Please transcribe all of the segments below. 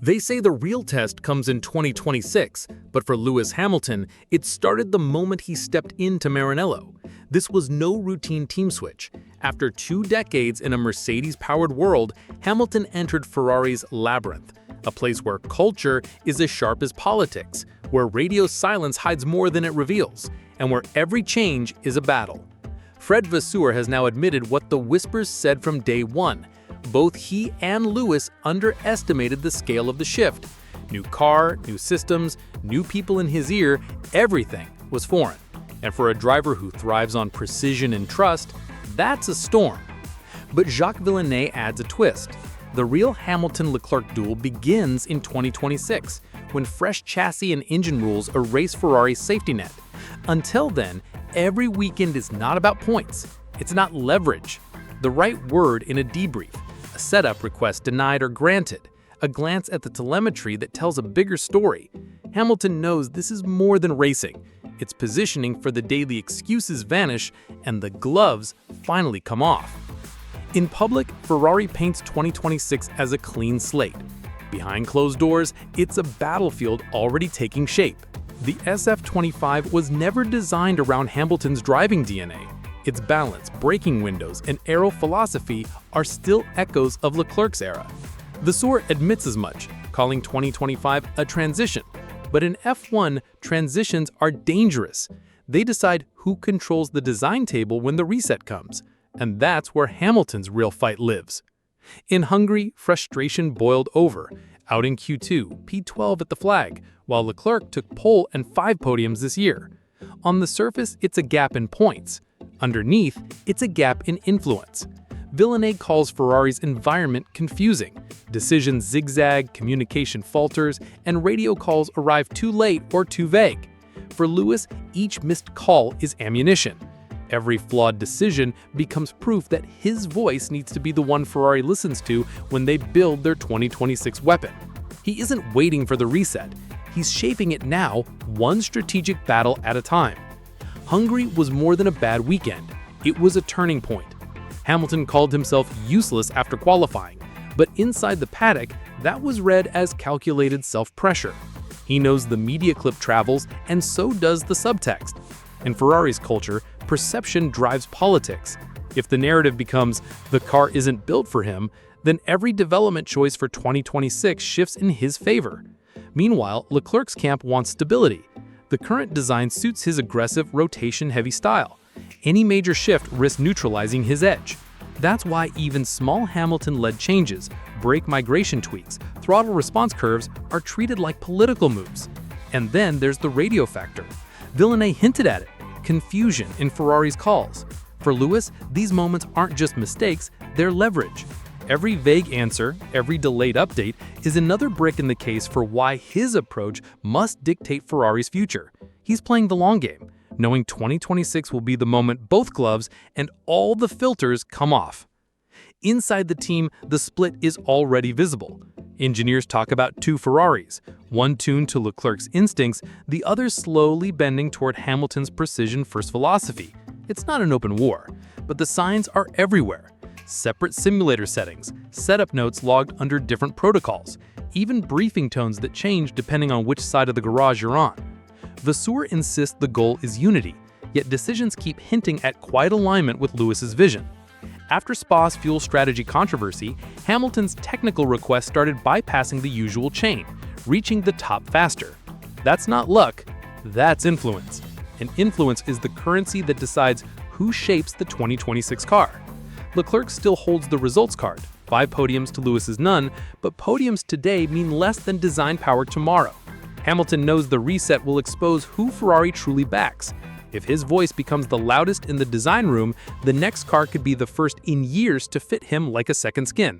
They say the real test comes in 2026, but for Lewis Hamilton, it started the moment he stepped into Maranello. This was no routine team switch. After 2 decades in a Mercedes-powered world, Hamilton entered Ferrari's labyrinth, a place where culture is as sharp as politics, where radio silence hides more than it reveals, and where every change is a battle. Fred Vasseur has now admitted what the whispers said from day one. Both he and Lewis underestimated the scale of the shift. New car, new systems, new people in his ear, everything was foreign. And for a driver who thrives on precision and trust, that's a storm. But Jacques Villeneuve adds a twist. The real Hamilton-Leclerc duel begins in 2026, when fresh chassis and engine rules erase Ferrari's safety net. Until then, every weekend is not about points. It's not leverage. The right word in a debrief, a setup request denied or granted, a glance at the telemetry that tells a bigger story. Hamilton knows this is more than racing. It's positioning for the day the excuses vanish and the gloves finally come off. In public, Ferrari paints 2026 as a clean slate. Behind closed doors, it's a battlefield already taking shape. The SF25 was never designed around Hamilton's driving DNA. Its balance, braking windows, and aero philosophy are still echoes of Leclerc's era. Vasseur admits as much, calling 2025 a transition. But in F1, transitions are dangerous. They decide who controls the design table when the reset comes. And that's where Hamilton's real fight lives. In Hungary, frustration boiled over. Out in Q2, P12 at the flag, while Leclerc took pole and 5 podiums this year. On the surface, it's a gap in points. Underneath, it's a gap in influence. Villeneuve calls Ferrari's environment confusing. Decisions zigzag, communication falters, and radio calls arrive too late or too vague. For Lewis, each missed call is ammunition. Every flawed decision becomes proof that his voice needs to be the one Ferrari listens to when they build their 2026 weapon. He isn't waiting for the reset. He's shaping it now, one strategic battle at a time. Hungary was more than a bad weekend. It was a turning point. Hamilton called himself useless after qualifying, but inside the paddock, that was read as calculated self-pressure. He knows the media clip travels, and so does the subtext. In Ferrari's culture, perception drives politics. If the narrative becomes, the car isn't built for him, then every development choice for 2026 shifts in his favor. Meanwhile, Leclerc's camp wants stability. The current design suits his aggressive, rotation-heavy style. Any major shift risks neutralizing his edge. That's why even small Hamilton-led changes, brake migration tweaks, throttle response curves are treated like political moves. And then there's the radio factor. Villeneuve hinted at it. Confusion in Ferrari's calls. For Lewis, these moments aren't just mistakes, they're leverage. Every vague answer, every delayed update is another brick in the case for why his approach must dictate Ferrari's future. He's playing the long game, knowing 2026 will be the moment both gloves and all the filters come off. Inside the team, the split is already visible. Engineers talk about 2 Ferraris, one tuned to Leclerc's instincts, the other slowly bending toward Hamilton's precision-first philosophy. It's not an open war, but the signs are everywhere. Separate simulator settings, setup notes logged under different protocols, even briefing tones that change depending on which side of the garage you're on. Vasseur insists the goal is unity, yet decisions keep hinting at quiet alignment with Lewis's vision. After Spa's fuel strategy controversy, Hamilton's technical request started bypassing the usual chain, reaching the top faster. That's not luck, that's influence. And influence is the currency that decides who shapes the 2026 car. Leclerc still holds the results card, 5 podiums to Lewis's none, but podiums today mean less than design power tomorrow. Hamilton knows the reset will expose who Ferrari truly backs. If his voice becomes the loudest in the design room, the next car could be the first in years to fit him like a second skin.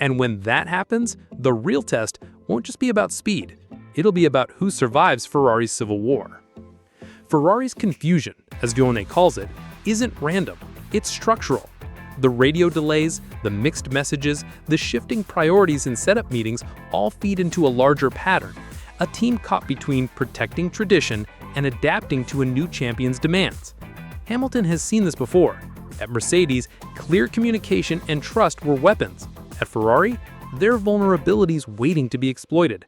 And when that happens, the real test won't just be about speed. It'll be about who survives Ferrari's civil war. Ferrari's confusion, as Villeneuve calls it, isn't random, it's structural. The radio delays, the mixed messages, the shifting priorities in setup meetings all feed into a larger pattern, a team caught between protecting tradition and adapting to a new champion's demands. Hamilton has seen this before. At Mercedes, clear communication and trust were weapons. At Ferrari, They're vulnerabilities waiting to be exploited.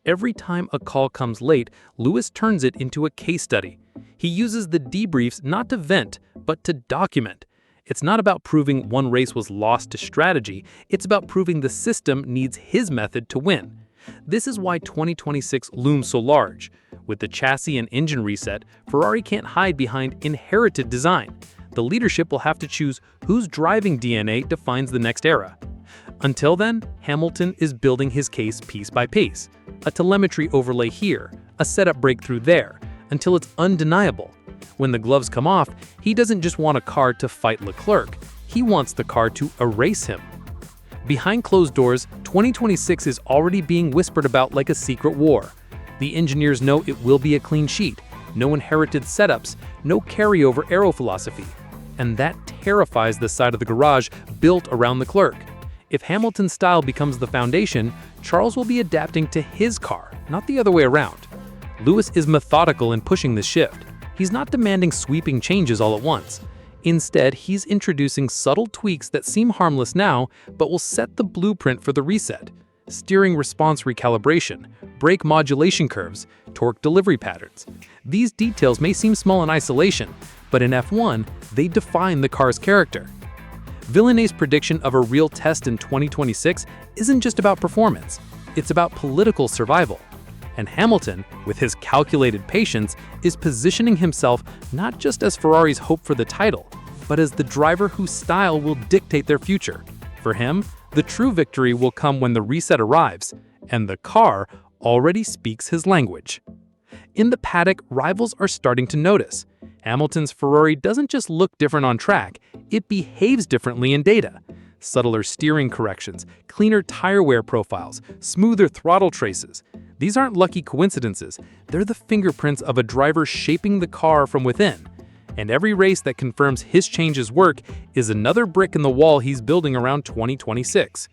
Every time a call comes late, Lewis turns it into a case study. He uses the debriefs not to vent, but to document. It's not about proving one race was lost to strategy, it's about proving the system needs his method to win. This is why 2026 looms so large. With the chassis and engine reset, Ferrari can't hide behind inherited design. The leadership will have to choose whose driving DNA defines the next era. Until then, Hamilton is building his case piece by piece. A telemetry overlay here, a setup breakthrough there, until it's undeniable. When the gloves come off, he doesn't just want a car to fight Leclerc, he wants the car to erase him. Behind closed doors, 2026 is already being whispered about like a secret war. The engineers know it will be a clean sheet, no inherited setups, no carryover aero philosophy. And that terrifies the side of the garage built around Leclerc. If Hamilton's style becomes the foundation, Charles will be adapting to his car, not the other way around. Lewis is methodical in pushing this shift. He's not demanding sweeping changes all at once. Instead, he's introducing subtle tweaks that seem harmless now, but will set the blueprint for the reset. Steering response recalibration, brake modulation curves, torque delivery patterns. These details may seem small in isolation, but in F1, they define the car's character. Villeneuve's prediction of a real test in 2026 isn't just about performance, it's about political survival. And Hamilton, with his calculated patience, is positioning himself not just as Ferrari's hope for the title, but as the driver whose style will dictate their future. For him, the true victory will come when the reset arrives, and the car already speaks his language. In the paddock, rivals are starting to notice. Hamilton's Ferrari doesn't just look different on track, it behaves differently in data. Subtler steering corrections, cleaner tire wear profiles, smoother throttle traces. These aren't lucky coincidences, they're the fingerprints of a driver shaping the car from within. And every race that confirms his changes work is another brick in the wall he's building around 2026.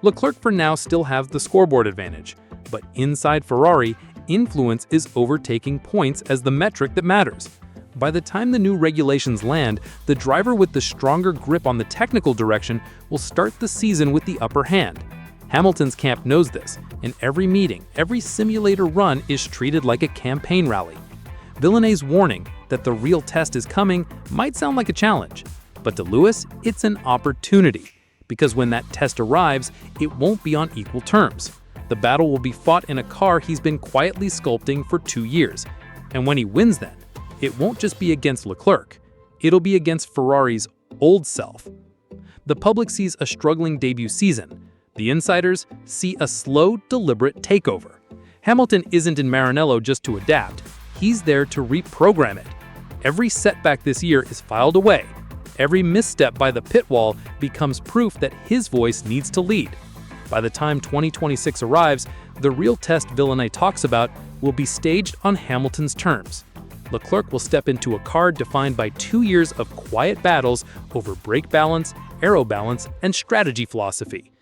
Leclerc for now still has the scoreboard advantage, but inside Ferrari, influence is overtaking points as the metric that matters. By the time the new regulations land, the driver with the stronger grip on the technical direction will start the season with the upper hand. Hamilton's camp knows this, and every meeting, every simulator run is treated like a campaign rally. Villeneuve's warning that the real test is coming might sound like a challenge, but to Lewis, it's an opportunity, because when that test arrives, it won't be on equal terms. The battle will be fought in a car he's been quietly sculpting for 2 years, and when he wins then, it won't just be against Leclerc, it'll be against Ferrari's old self. The public sees a struggling debut season. The insiders see a slow, deliberate takeover. Hamilton isn't in Maranello just to adapt, he's there to reprogram it. Every setback this year is filed away. Every misstep by the pit wall becomes proof that his voice needs to lead. By the time 2026 arrives, the real test Villeneuve talks about will be staged on Hamilton's terms. Leclerc will step into a car defined by 2 years of quiet battles over brake balance, aero balance, and strategy philosophy.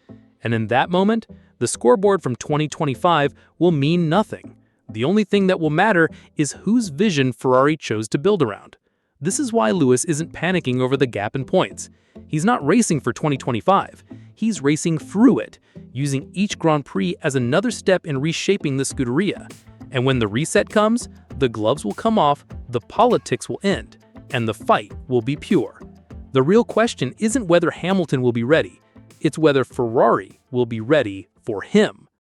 And in that moment, the scoreboard from 2025 will mean nothing. The only thing that will matter is whose vision Ferrari chose to build around. This is why Lewis isn't panicking over the gap in points. He's not racing for 2025. He's racing through it, using each Grand Prix as another step in reshaping the Scuderia. And when the reset comes, the gloves will come off, the politics will end, and the fight will be pure. The real question isn't whether Hamilton will be ready, it's whether Ferrari will be ready for him.